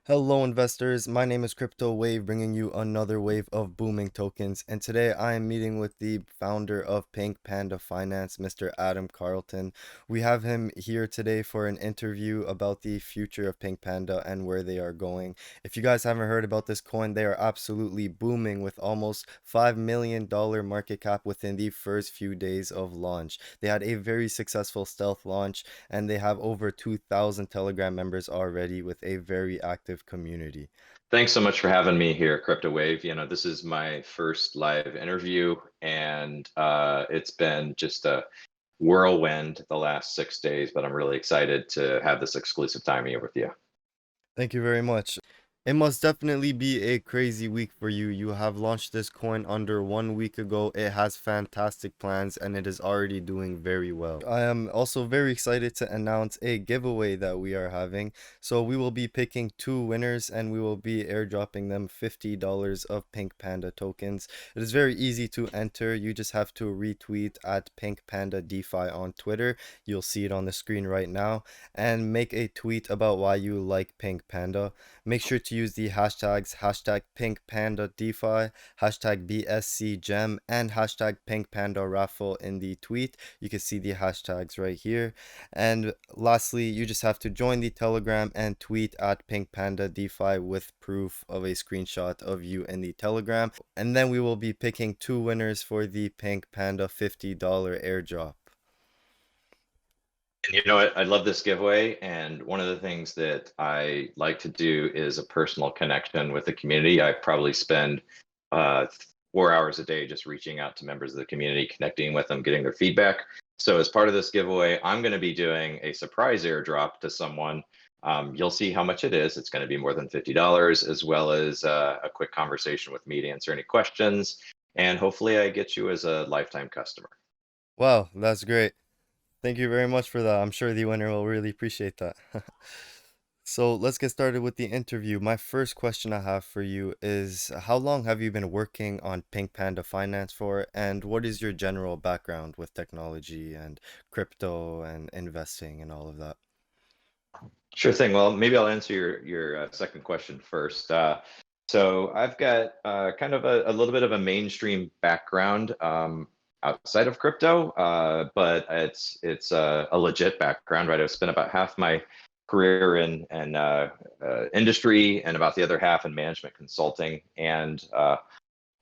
Hello, investors. My name is Crypto Wave, bringing you another wave of booming tokens. And today I am meeting with the founder of Pink Panda Finance, Mr. Adam Carlton. We have him here today for an interview about the future of Pink Panda and where they are going. If you guys haven't heard about this coin, they are absolutely booming with almost $5 million market cap within the first few days of launch. They had a very successful stealth launch and they have over 2,000 Telegram members already with a very active community. Thanks so much for having me here, Crypto Wave. This is my first live interview, and it's been just a whirlwind the last 6 days, but I'm really excited to have this exclusive time here with you. Thank you very much. It must definitely be a crazy week for you. You have launched this coin under 1 week ago. It has fantastic plans and it is already doing very well. I am also very excited to announce a giveaway that we are having. So we will be picking two winners and we will be airdropping them $50 of Pink Panda tokens. It is very easy to enter. You just have to retweet at PinkPanda DeFi on Twitter. You'll see it on the screen right now and make a tweet about why you like Pink Panda. Make sure to use the hashtags hashtag PinkPandaDeFi, hashtag BSCGem, and hashtag PinkPandaRaffle in the tweet. You can see the hashtags right here. And lastly, you just have to join the Telegram and tweet at PinkPandaDeFi with proof of a screenshot of you in the Telegram. And then we will be picking two winners for the Pink Panda $50 airdrop. And you know what? I love this giveaway, and one of the things that I like to do is a personal connection with the community. I probably spend uh, 4 hours a day just reaching out to members of the community, connecting with them, getting their feedback. So as part of this giveaway, I'm going to be doing a surprise airdrop to someone. You'll see how much it is. It's going to be more than $50, as well as a quick conversation with me to answer any questions. And hopefully I get you as a lifetime customer. Wow, that's great. Thank you very much for that. I'm sure the winner will really appreciate that. So let's get started with the interview. My first question I have for you is how long have you been working on Pink Panda Finance for, and what is your general background with technology and crypto and investing and all of that? Sure thing. Well, maybe I'll answer your second question first. So I've got kind of a little bit of a mainstream background outside of crypto, but it's a legit background, right? I've spent about half my career in industry and about the other half in management consulting, and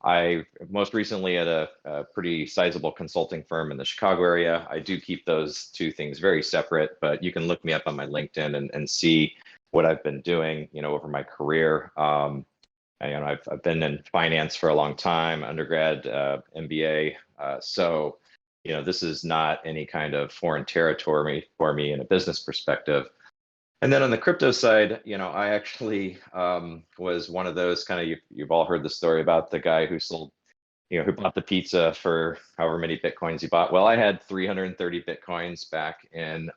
I most recently at a pretty sizable consulting firm in the Chicago area. I do keep those two things very separate, but you can look me up on my LinkedIn and see what I've been doing, over my career. I've been in finance for a long time, undergrad, MBA. So, this is not any kind of foreign territory for me in a business perspective. And then on the crypto side, I actually was one of those kind of, you've all heard the story about the guy who sold, who bought the pizza for however many Bitcoins he bought. Well, I had 330 Bitcoins back in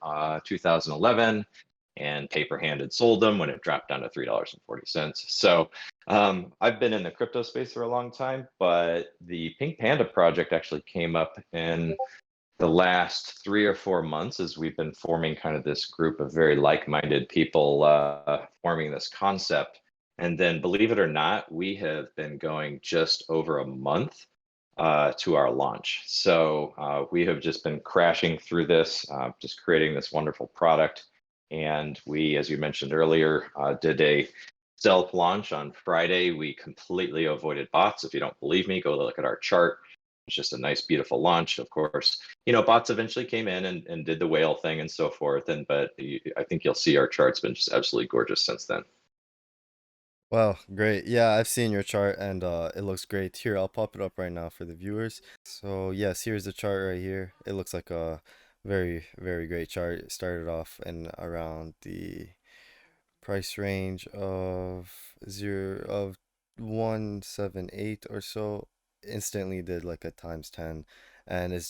2011 and paper handed sold them when it dropped down to $3.40. So I've been in the crypto space for a long time, but the Pink Panda project actually came up in the last 3 or 4 months as we've been forming kind of this group of very like-minded people forming this concept. And then, believe it or not, we have been going just over a month to our launch. So we have just been crashing through this, just creating this wonderful product. And we, as you mentioned earlier, did a stealth launch on Friday. We completely avoided bots. If you don't believe me, go look at our chart. It's just a nice, beautiful launch. Of course, bots eventually came in and did the whale thing and so forth. I think you'll see our chart's been just absolutely gorgeous since then. Wow, great. Yeah, I've seen your chart and it looks great. Here, I'll pop it up right now for the viewers. So, yes, here's the chart right here. It looks like a very, very great chart. It started off in around the price range of 178 or so. Instantly did like a times 10, and it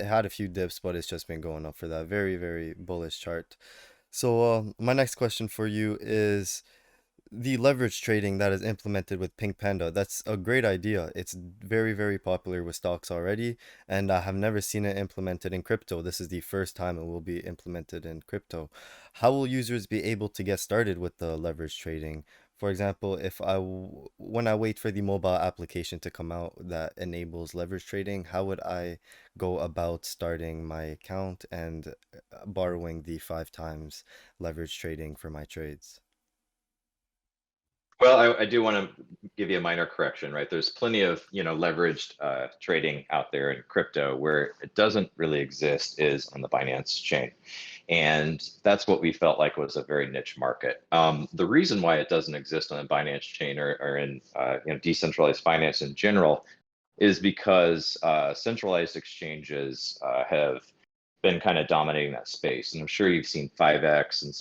had a few dips, but it's just been going up for that. Very, very bullish chart. So, my next question for you is, The leverage trading that is implemented with Pink Panda, that's a great idea. It's very, very popular with stocks already, and I have never seen it implemented in crypto. This is the first time it will be implemented in crypto. How will users be able to get started with the leverage trading? For example, when I wait for the mobile application to come out that enables leverage trading, how would I go about starting my account and borrowing the 5 times leverage trading for my trades? Well, I do want to give you a minor correction, right? There's plenty of, leveraged trading out there in crypto. Where it doesn't really exist is on the Binance chain. And that's what we felt like was a very niche market. The reason why it doesn't exist on the Binance chain or in decentralized finance in general is because centralized exchanges have been kind of dominating that space. And I'm sure you've seen 5x and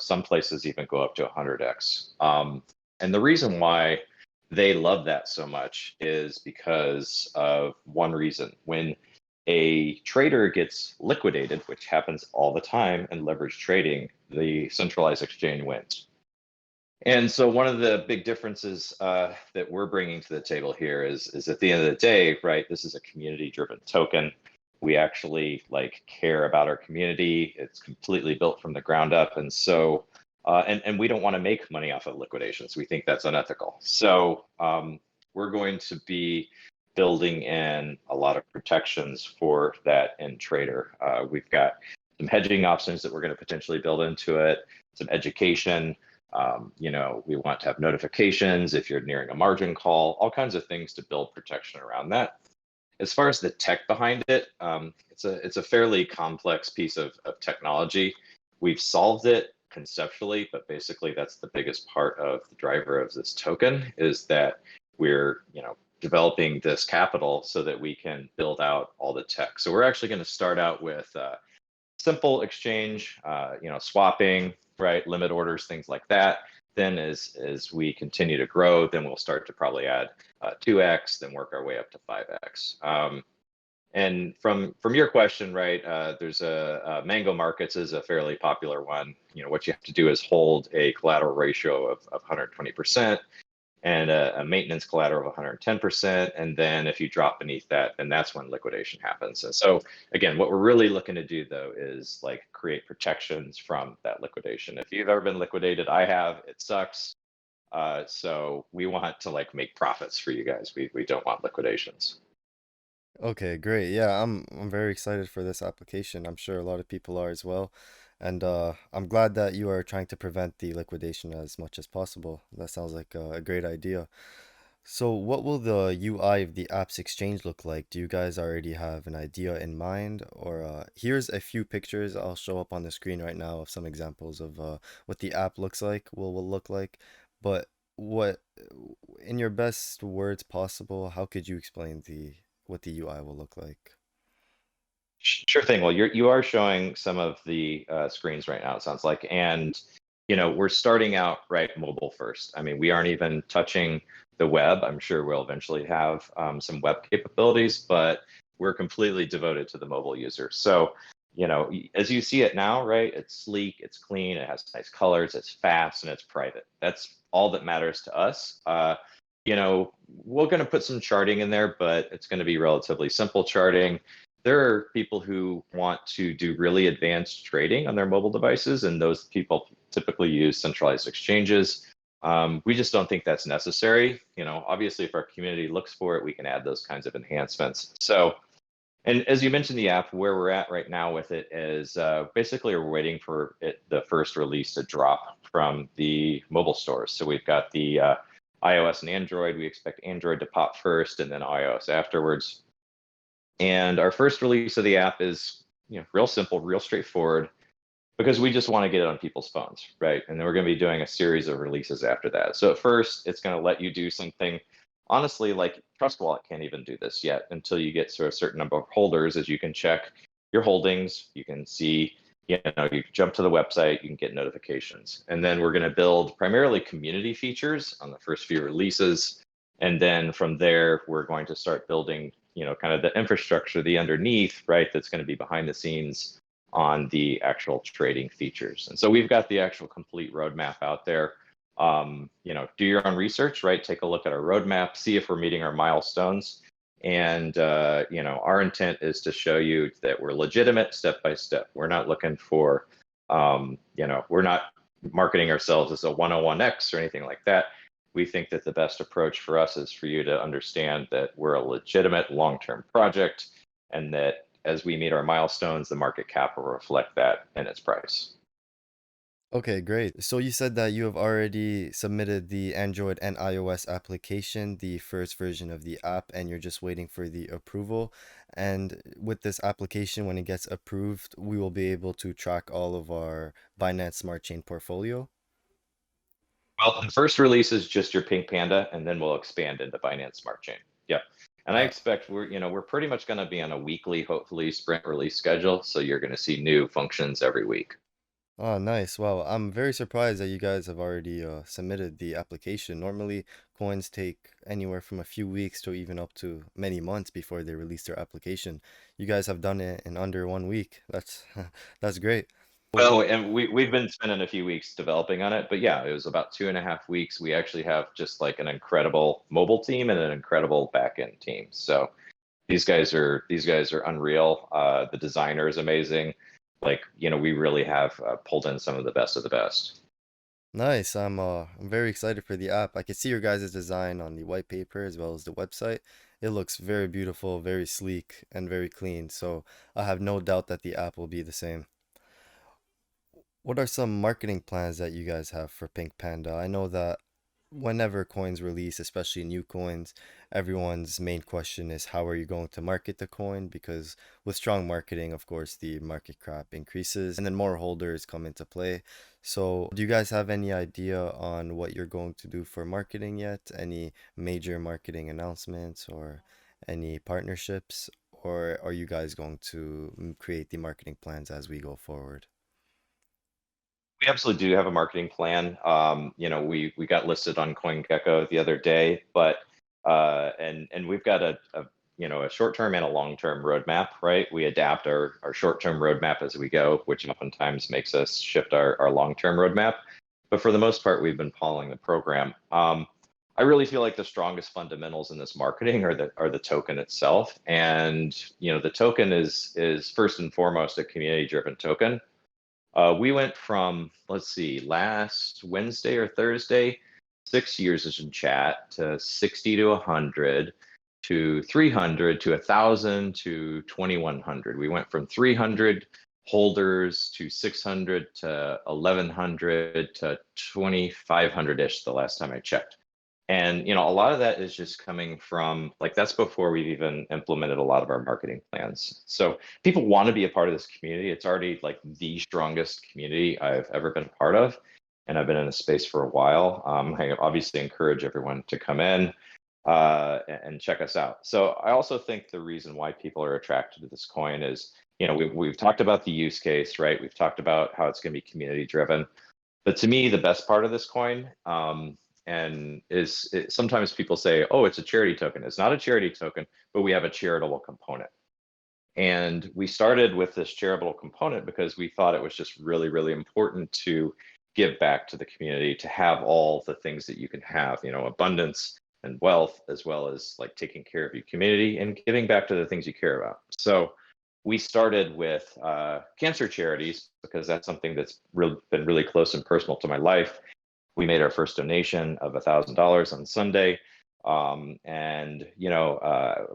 some places even go up to 100x. And the reason why they love that so much is because of one reason. When a trader gets liquidated, which happens all the time in leverage trading, the centralized exchange wins. And so one of the big differences that we're bringing to the table here is at the end of the day, right? This is a community-driven token. We actually care about our community. It's completely built from the ground up, and so and we don't want to make money off of liquidations. We think that's unethical. So we're going to be building in a lot of protections for that end trader. We've got some hedging options that we're going to potentially build into it, some education. We want to have notifications if you're nearing a margin call, all kinds of things to build protection around that. As far as the tech behind it, it's a fairly complex piece of technology. We've solved it conceptually, but basically that's the biggest part of the driver of this token is that we're developing this capital so that we can build out all the tech. So we're actually going to start out with simple exchange, swapping, right, limit orders, things like that. Then as we continue to grow, then we'll start to probably add 2x, then work our way up to 5x. And from your question, right, there's a Mango Markets is a fairly popular one. What you have to do is hold a collateral ratio of 120% and a maintenance collateral of 110%. And then if you drop beneath that, then that's when liquidation happens. And so again, what we're really looking to do though is create protections from that liquidation. If you've ever been liquidated, I have, it sucks. So we want to make profits for you guys. We don't want liquidations. Okay, great. Yeah, I'm very excited for this application. I'm sure a lot of people are as well. And I'm glad that you are trying to prevent the liquidation as much as possible. That sounds like a great idea. So, what will the UI of the app's exchange look like? Do you guys already have an idea in mind? Or here's a few pictures I'll show up on the screen right now of some examples of what the app looks like, will look like. But what, in your best words possible, how could you explain the what the UI will look like? Sure thing. Well, you are showing some of the screens right now, it sounds like. And, we're starting out right mobile first. I mean, we aren't even touching the web. I'm sure we'll eventually have some web capabilities, but we're completely devoted to the mobile user. So, as you see it now, right, it's sleek, it's clean, it has nice colors, it's fast, and it's private. That's all that matters to us. We're going to put some charting in there, but it's going to be relatively simple charting. There are people who want to do really advanced trading on their mobile devices, and those people typically use centralized exchanges. We just don't think that's necessary. Obviously, if our community looks for it, we can add those kinds of enhancements. So, and as you mentioned, the app, where we're at right now with it is basically we're waiting for the first release to drop from the mobile stores. So we've got the iOS and Android. We expect Android to pop first, and then iOS afterwards. And our first release of the app is, real simple, real straightforward, because we just want to get it on people's phones, right? And then we're going to be doing a series of releases after that. So at first, it's going to let you do something. Honestly, Trust Wallet can't even do this yet until you get a certain number of holders, as you can check your holdings. You can see, you can jump to the website, you can get notifications. And then we're going to build primarily community features on the first few releases. And then from there, we're going to start building kind of the infrastructure, the underneath, right, that's going to be behind the scenes on the actual trading features. And so we've got the actual complete roadmap out there. Do your own research, right? Take a look at our roadmap, see if we're meeting our milestones. And, our intent is to show you that we're legitimate step by step. We're not looking for, we're not marketing ourselves as a 101x or anything like that. We think that the best approach for us is for you to understand that we're a legitimate long-term project and that as we meet our milestones, the market cap will reflect that in its price. Okay, great. So you said that you have already submitted the Android and iOS application, the first version of the app, and you're just waiting for the approval. And with this application, when it gets approved, we will be able to track all of our Binance Smart Chain portfolio. Well, the first release is just your Pink Panda, and then we'll expand into Binance Smart Chain. Yeah. And I Uh, expect we're pretty much going to be on a weekly, hopefully sprint release schedule. So you're going to see new functions every week. oh, nice. Wow, I'm very surprised that you guys have already submitted the application. Normally, coins take anywhere from a few weeks to even up to many months before they release their application. You guys have done it in under 1 week. That's that's great. Oh, Well, and we've been spending a few weeks developing on it, but yeah, it was about 2.5 weeks. We actually have just like an incredible mobile team and an incredible backend team. So these guys are unreal. The designer is amazing. Like, we really have pulled in some of the best of the best. nice. I'm very excited for the app. I can see your guys' design on the white paper as well as the website. It looks very beautiful, very sleek, and very clean. So I have no doubt that the app will be the same. What are some marketing plans that you guys have for Pink Panda? I know that whenever coins release, especially new coins, everyone's main question is how are you going to market the coin? Because with strong marketing, of course, the market cap increases and then more holders come into play. So, do you guys have any idea on what you're going to do for marketing yet? Any major marketing announcements or any partnerships? Or are you guys going to create the marketing plans as we go forward? We absolutely do have a marketing plan. We got listed on CoinGecko the other day, but and we've got a short-term and a long-term roadmap, right? We adapt our short-term roadmap as we go, which oftentimes makes us shift our long-term roadmap. But for the most part, we've been following the program. I really feel like the strongest fundamentals in this marketing are the token itself, and the token is first and foremost a community-driven token. We went from, let's see, last Wednesday or Thursday, 6 users in chat to 60 to 100 to 300 to 1,000 to 2,100. We went from 300 holders to 600 to 1,100 to 2,500-ish the last time I checked. And a lot of that is just coming from like that's before we've even implemented a lot of our marketing plans. So people want to be a part of this community. It's already like the strongest community I've ever been a part of, and I've been in the space for a while. I obviously encourage everyone to come in and check us out. So I also think the reason why people are attracted to this coin is, we've talked about the use case, right? We've talked about how it's going to be community driven. But to me, the best part of this coin, sometimes people say, oh, it's a charity token. It's not a charity token, but we have a charitable component. And we started with this charitable component because we thought it was just really, really important to give back to the community, to have all the things that you can have, abundance and wealth, as well as like taking care of your community and giving back to the things you care about. So we started with cancer charities because that's something that's been really close and personal to my life. We made our first donation of $1,000 on Sunday. We're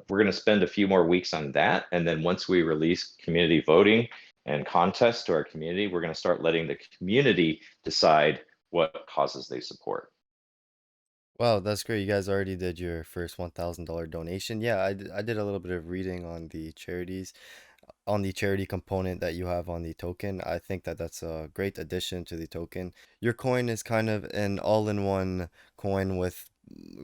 going to spend a few more weeks on that. And then once we release community voting and contests to our community, we're going to start letting the community decide what causes they support. Wow, that's great. You guys already did your first $1,000 donation. Yeah, I did a little bit of reading on the charities, on the charity component that you have on the token. I think that that's a great addition to the token. Your coin is kind of an all-in-one coin with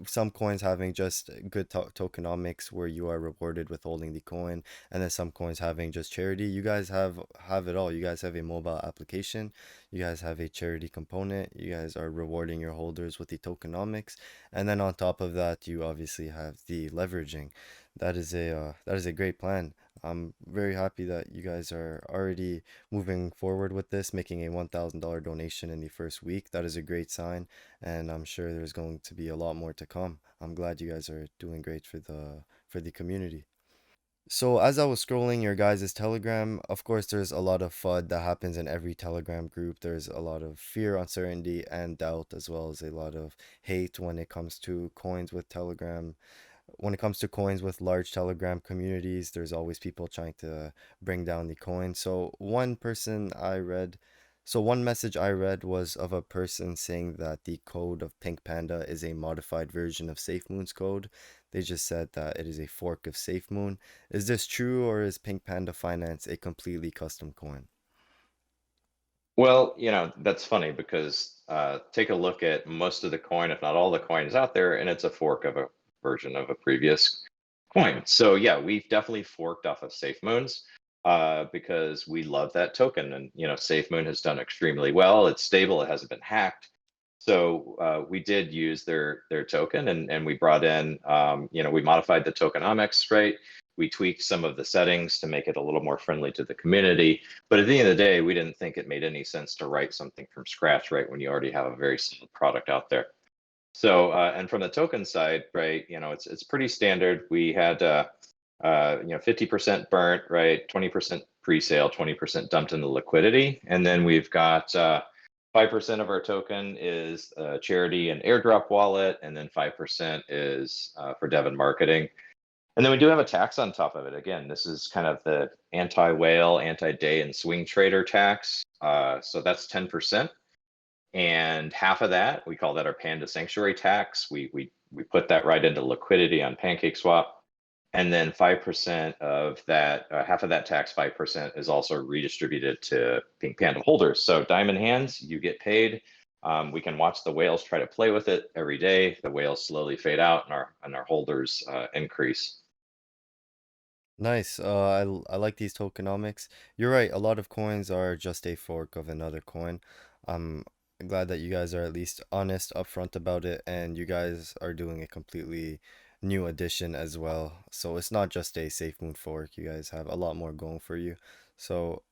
some coins having just good tokenomics where you are rewarded with holding the coin, and then some coins having just charity. You guys have it all. You guys have a mobile application. You guys have a charity component. You guys are rewarding your holders with the tokenomics, and then on top of that, you obviously have the leveraging. That is a great plan. I'm very happy that you guys are already moving forward with this, making a $1,000 donation in the first week. That is a great sign, and I'm sure there's going to be a lot more to come. I'm glad you guys are doing great for the community. So as I was scrolling your guys' Telegram, of course, there's a lot of FUD that happens in every Telegram group. There's a lot of fear, uncertainty, and doubt, as well as a lot of hate when it comes to coins with Telegram. When it comes to coins with large Telegram communities, there's always people trying to bring down the coin. So one message I read was of a person saying that the code of Pink Panda is a modified version of SafeMoon's code. They just said that it is a fork of SafeMoon. Is this true, or is Pink Panda Finance a completely custom coin? Well, that's funny because take a look at most of the coin, if not all the coins out there, and it's a fork of a version of a previous coin. So yeah, we've definitely forked off of SafeMoon's because we love that token, and SafeMoon has done extremely well. It's stable. It hasn't been hacked. So we did use their token, and we brought in, we modified the tokenomics, right? We tweaked some of the settings to make it a little more friendly to the community. But at the end of the day, we didn't think it made any sense to write something from scratch, right? When you already have a very solid product out there. So, and from the token side, right, it's pretty standard. We had, 50% burnt, right, 20% pre-sale, 20% dumped in the liquidity, and then we've got 5% of our token is charity and airdrop wallet, and then 5% is for dev and marketing. And then we do have a tax on top of it. Again, this is kind of the anti-whale, anti-day and swing trader tax. So that's 10%. And half of that, we call that our Panda Sanctuary tax. We put that right into liquidity on PancakeSwap. And then 5% of that, half of that tax, 5% is also redistributed to Pink Panda holders. So diamond hands, you get paid. We can watch the whales try to play with it every day. The whales slowly fade out, and our holders increase. Nice. I like these tokenomics. You're right. A lot of coins are just a fork of another coin. I'm glad that you guys are at least honest, upfront about it, and you guys are doing a completely new addition as well. So it's not just a Safe Moon fork. You guys have a lot more going for you. So,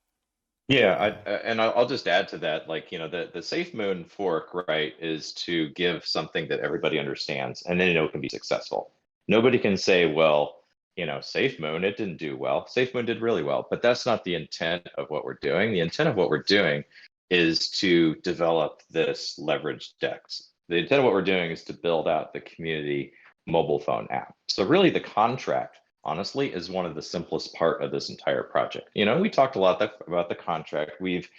Yeah, uh, and I'll just add to that, like, the Safemoon fork, right, is to give something that everybody understands and then it can be successful. Nobody can say, well, Safemoon, it didn't do well. Safemoon did really well, but that's not the intent of what we're doing. The intent of what we're doing is to develop this leveraged DEX. The intent of what we're doing is to build out the community mobile phone app. So really the contract honestly is one of the simplest part of this entire project. We talked a lot about the contract. We've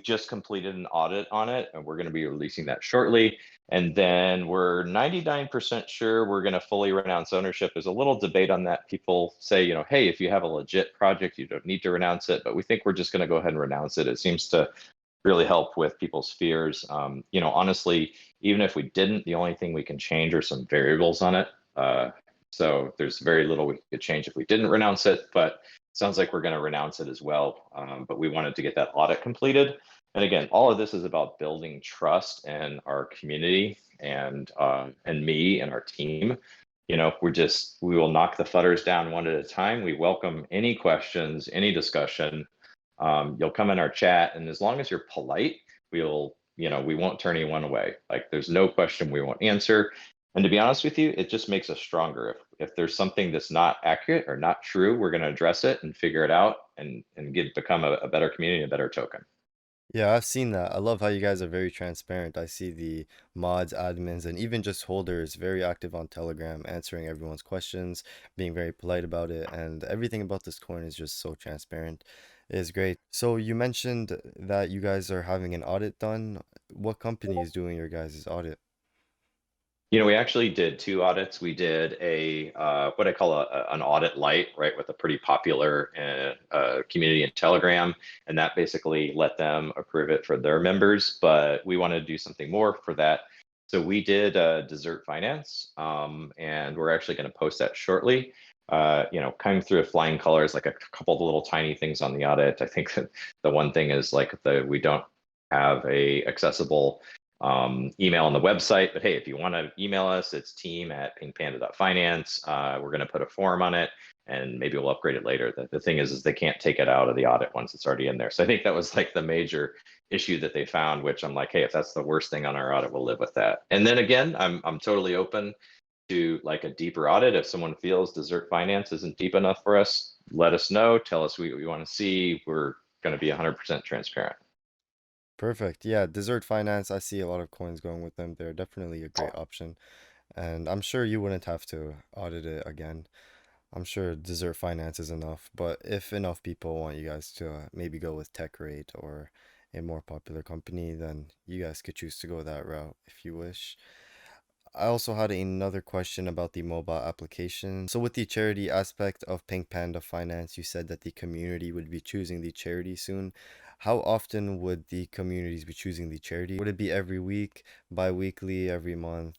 just completed an audit on it, and we're going to be releasing that shortly. And then we're 99% sure we're going to fully renounce ownership. There's a little debate on that. People say, hey, if you have a legit project, you don't need to renounce it. But we think we're just going to go ahead and renounce it. It seems to really help with people's fears. Honestly, even if we didn't, the only thing we can change are some variables on it. So there's very little we could change if we didn't renounce it, but sounds like we're going to renounce it as well. But we wanted to get that audit completed. And again, all of this is about building trust in our community and me and our team. We will knock the futters down one at a time. We welcome any questions, any discussion. You'll come in our chat, and as long as you're polite, we won't turn anyone away. Like, there's no question we won't answer. And to be honest with you, it just makes us stronger. If there's something that's not accurate or not true, we're going to address it and figure it out and become a better community, a better token. yeah, I've seen that. I love how you guys are very transparent. I see the mods, admins, and even just holders very active on Telegram, answering everyone's questions, being very polite about it, and everything about this coin is just so transparent. It is great. So you mentioned that you guys are having an audit done. What company is doing your guys' audit? We actually did two audits. We did a what I call an audit light, right, with a pretty popular community in Telegram, and that basically let them approve it for their members. But we wanted to do something more for that, so we did Desert Finance, and we're actually going to post that shortly. Coming through with flying colors, like a couple of little tiny things on the audit. I think that the one thing is like we don't have a accessible email on the website. But hey, if you want to email us, it's team@pinkpanda.finance. We're going to put a form on it, and maybe we'll upgrade it later. The thing is they can't take it out of the audit once it's already in there. So I think that was like the major issue that they found, which I'm like, hey, if that's the worst thing on our audit, we'll live with that. And then again, I'm totally open to like a deeper audit. If someone feels Desert Finance isn't deep enough for us, let us know. Tell us what we want to see. We're going to be 100% transparent. Perfect. Yeah, Desert Finance, I see a lot of coins going with them. They're definitely a great option. And I'm sure you wouldn't have to audit it again. I'm sure Desert Finance is enough. But if enough people want you guys to maybe go with Tech Rate or a more popular company, then you guys could choose to go that route if you wish. I also had another question about the mobile application. So with the charity aspect of Pink Panda Finance, you said that the community would be choosing the charity soon. How often would the communities be choosing the charity? Would it be every week, bi-weekly, every month?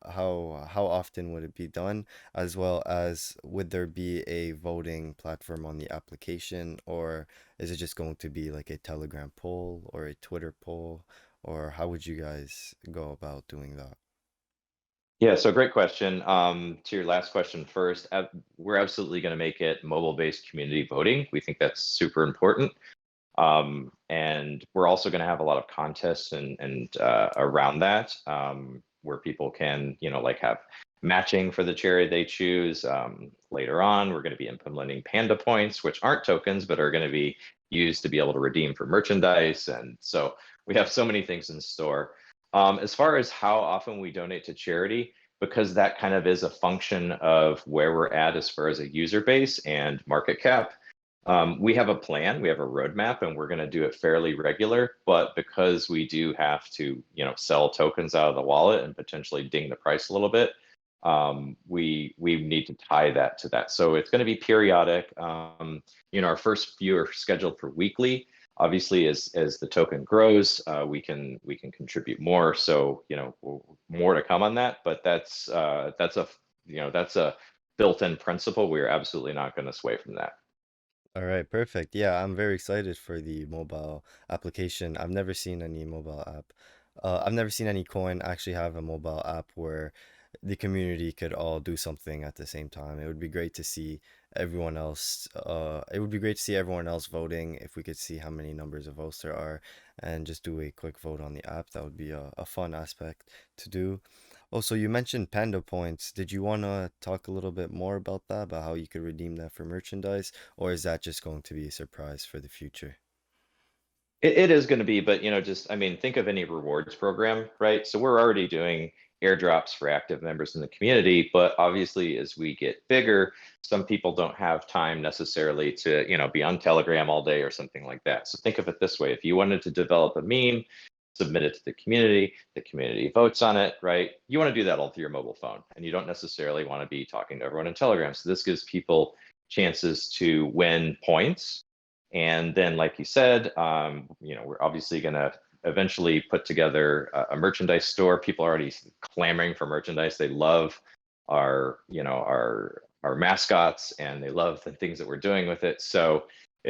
How often would it be done? As well as would there be a voting platform on the application, or is it just going to be like a Telegram poll or a Twitter poll, or how would you guys go about doing that? Yeah, so great question. To your last question first, we're absolutely going to make it mobile-based community voting. We think that's super important. And we're also going to have a lot of contests and around that, where people can, like have matching for the charity they choose. Later on, we're going to be implementing Panda points, which aren't tokens, but are going to be used to be able to redeem for merchandise. And so we have so many things in store. As far as how often we donate to charity, because that kind of is a function of where we're at as far as a user base and market cap. We have a plan, we have a roadmap, and we're going to do it fairly regular. But because we do have to, sell tokens out of the wallet and potentially ding the price a little bit, we need to tie that to that. So it's going to be periodic. Our first few are scheduled for weekly. Obviously, as the token grows, we can contribute more. So more to come on that. But that's a built-in principle. We are absolutely not going to sway from that. All right, perfect. Yeah, I'm very excited for the mobile application. I've never seen any mobile app. I've never seen any coin actually have a mobile app where the community could all do something at the same time. It would be great to see everyone else. It would be great to see everyone else voting if we could see how many numbers of votes there are and just do a quick vote on the app. That would be a fun aspect to do. Also, you mentioned Panda points. Did you want to talk a little bit more about that, about how you could redeem that for merchandise, or is that just going to be a surprise for the future? It is going to be, but just I mean, think of any rewards program, right? So we're already doing airdrops for active members in the community, but obviously, as we get bigger, some people don't have time necessarily to, be on Telegram all day or something like that. So think of it this way: if you wanted to develop a meme, submit it to the community votes on it, right? You want to do that all through your mobile phone, and you don't necessarily want to be talking to everyone in Telegram. So this gives people chances to win points, and then, like you said, we're obviously going to eventually put together a merchandise store. People are already clamoring for merchandise. They love our mascots, and they love the things that we're doing with it. So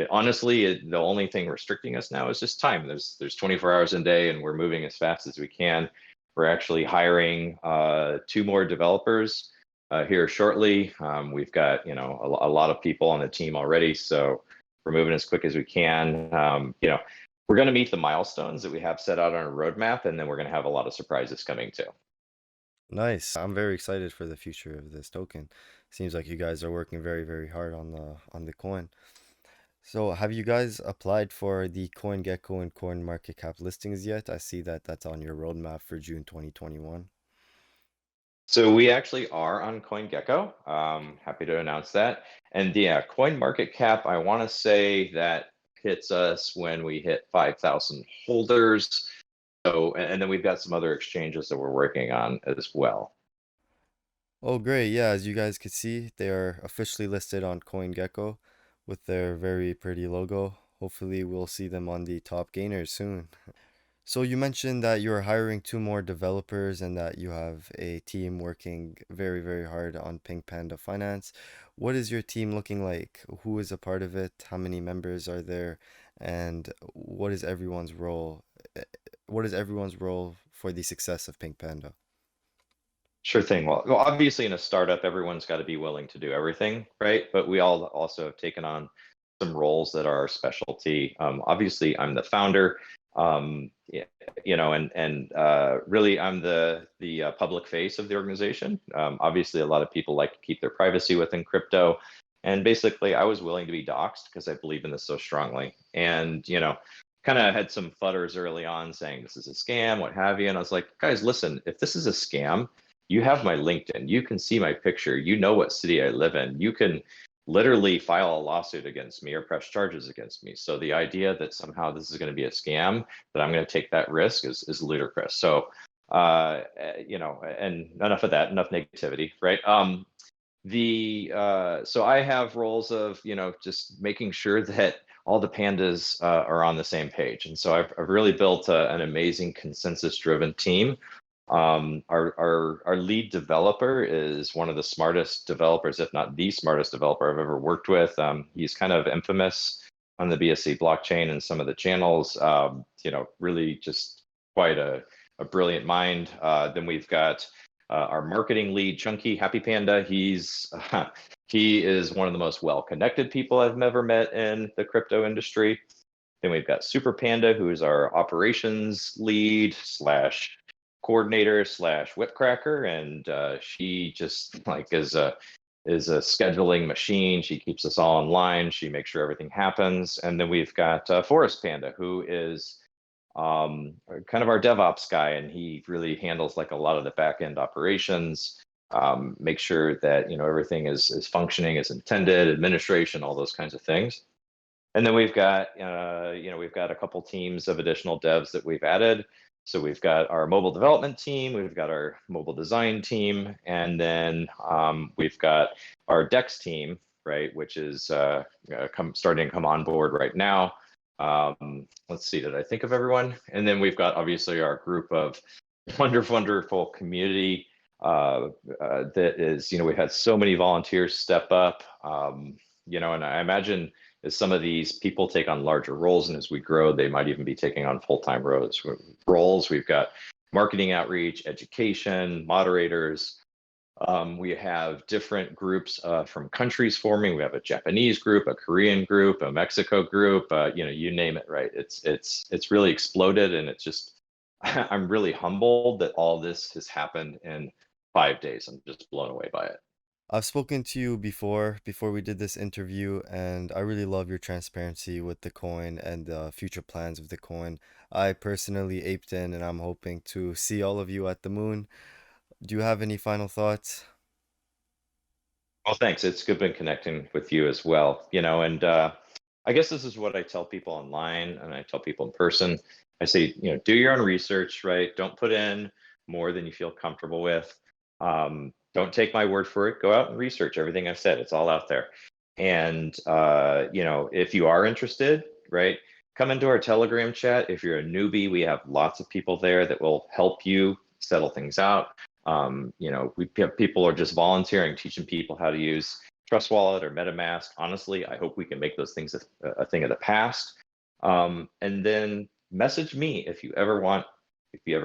honestly, the only thing restricting us now is just time. There's 24 hours in a day, and we're moving as fast as we can. We're actually hiring two more developers here shortly. We've got a lot of people on the team already, so we're moving as quick as we can. We're going to meet the milestones that we have set out on our roadmap, and then we're going to have a lot of surprises coming too. Nice. I'm very excited for the future of this token. Seems like you guys are working very, very hard on the coin. So, have you guys applied for the CoinGecko and CoinMarketCap listings yet? I see that that's on your roadmap for June 2021. So we actually are on CoinGecko. Happy to announce that. And yeah, CoinMarketCap, I want to say that hits us when we hit 5,000 holders. So, and then we've got some other exchanges that we're working on as well. Oh, great. Yeah, as you guys could see, they are officially listed on CoinGecko with their very pretty logo. Hopefully, we'll see them on the top gainers soon. So you mentioned that you're hiring two more developers and that you have a team working very, very hard on Pink Panda Finance. What is your team looking like? Who is a part of it? How many members are there? And what is everyone's role? What is everyone's role for the success of Pink Panda? Sure thing. Well, obviously in a startup, everyone's got to be willing to do everything, right? But we all also have taken on some roles that are our specialty. Obviously, I'm the founder, yeah, and really I'm the public face of the organization. Obviously, a lot of people like to keep their privacy within crypto, and basically, I was willing to be doxxed because I believe in this so strongly. And kind of had some futters early on saying this is a scam, what have you. And I was like, guys, listen, if this is a scam, you have my LinkedIn, you can see my picture, you know what city I live in, you can literally file a lawsuit against me or press charges against me. So the idea that somehow this is going to be a scam, that I'm going to take that risk is ludicrous. So, and enough of that, enough negativity, right? So I have roles of, just making sure that all the pandas are on the same page. And so I've really built an amazing consensus driven team. Our lead developer is one of the smartest developers, if not the smartest developer I've ever worked with. He's kind of infamous on the BSC blockchain and some of the channels. Really just quite a brilliant mind. Then we've got our marketing lead, Chunky Happy Panda. He is one of the most well-connected people I've ever met in the crypto industry. Then we've got Super Panda, who is our operations lead slash coordinator slash whipcracker, and she just like is a scheduling machine. She keeps us all in line. She makes sure everything happens. And then we've got Forest Panda, who is kind of our DevOps guy, and he really handles like a lot of the back end operations. Make sure that everything is functioning as intended, administration, all those kinds of things. And then we've got a couple teams of additional devs that we've added. So we've got our mobile development team, we've got our mobile design team, and then we've got our DEX team, right, which is starting to come on board right now. Let's see, did I think of everyone? And then we've got obviously our group of wonderful community that is, we've had so many volunteers step up, and I imagine as some of these people take on larger roles and as we grow, they might even be taking on full-time roles. We've got marketing outreach, education, moderators. We have different groups from countries forming. We have a Japanese group, a Korean group, a Mexico group, you name it, right? It's really exploded, and it's just, I'm really humbled that all this has happened in 5 days. I'm just blown away by it. I've spoken to you before we did this interview, and I really love your transparency with the coin and the future plans of the coin. I personally aped in, and I'm hoping to see all of you at the moon. Do you have any final thoughts? Well, thanks. It's good been connecting with you as well. And I guess this is what I tell people online and I tell people in person. I say, do your own research, right? Don't put in more than you feel comfortable with. Don't take my word for it. Go out and research everything I've said. It's all out there. And if you are interested, right, come into our Telegram chat. If you're a newbie, we have lots of people there that will help you settle things out. We have people are just volunteering, teaching people how to use Trust Wallet or MetaMask. Honestly, I hope we can make those things a thing of the past. And then message me if you ever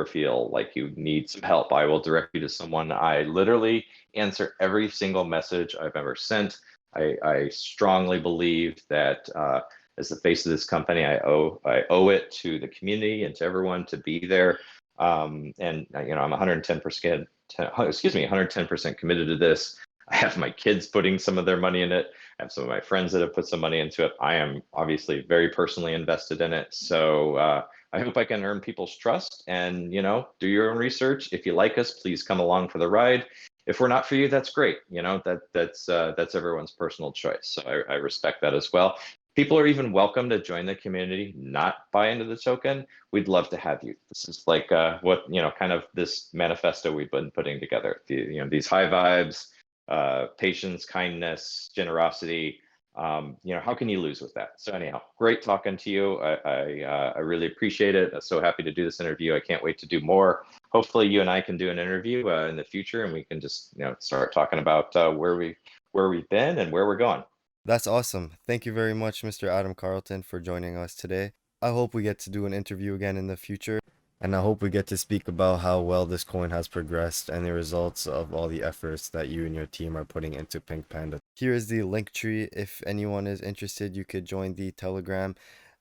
feel like you need some help. I will direct you to someone. I literally answer every single message I've ever sent. I strongly believe that as the face of this company, I owe it to the community and to everyone to be there. I'm 110%, 110% committed to this. I have my kids putting some of their money in it. I have some of my friends that have put some money into it. I am obviously very personally invested in it. So I hope I can earn people's trust and, do your own research. If you like us, please come along for the ride. If we're not for you, that's great. That's everyone's personal choice. So I respect that as well. People are even welcome to join the community, not buy into the token. We'd love to have you. This is like what, kind of this manifesto we've been putting together. These high vibes, patience, kindness, generosity. How can you lose with that? So anyhow, great talking to you. I really appreciate it. I'm so happy to do this interview. I can't wait to do more. Hopefully you and I can do an interview in the future, and we can just start talking about where we've been and where we're going. That's awesome. Thank you very much, Mr. Adam Carlton, for joining us today. I hope we get to do an interview again in the future. And I hope we get to speak about how well this coin has progressed and the results of all the efforts that you and your team are putting into Pink Panda. Here is the link tree. If anyone is interested, you could join the Telegram.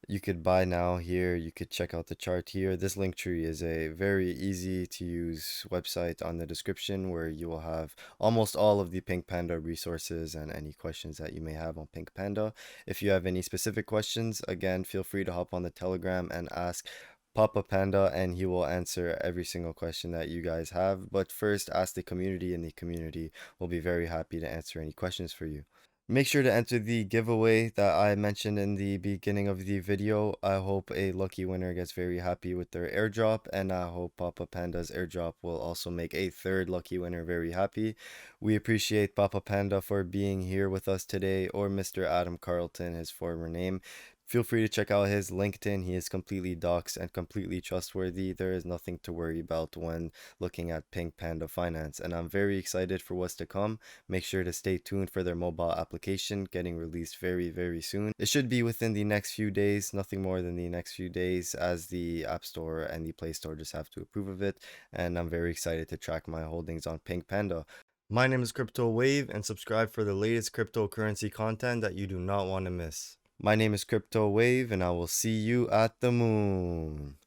You could buy now here. You could check out the chart here. This link tree is a very easy to use website on the description where you will have almost all of the Pink Panda resources and any questions that you may have on Pink Panda. If you have any specific questions, again, feel free to hop on the Telegram and ask PapaPanda, and he will answer every single question that you guys have. But first, ask the community, and the community will be very happy to answer any questions for you. Make sure to enter the giveaway that I mentioned in the beginning of the video. I hope a lucky winner gets very happy with their airdrop, and I hope Papa Panda's airdrop will also make a third lucky winner very happy. We appreciate Papa Panda for being here with us today, or Mr. Adam Carlton, his former name. Feel free to check out his LinkedIn. He is completely doxed and completely trustworthy. There is nothing to worry about when looking at Pink Panda Finance, and I'm very excited for what's to come. Make sure to stay tuned for their mobile application getting released very, very soon. It should be within the next few days, nothing more than the next few days, as the App Store and the Play Store just have to approve of it. And I'm very excited to track my holdings on Pink Panda. My name is Crypto Wave, and subscribe for the latest cryptocurrency content that you do not want to miss. My name is Crypto Wave, and I will see you at the moon.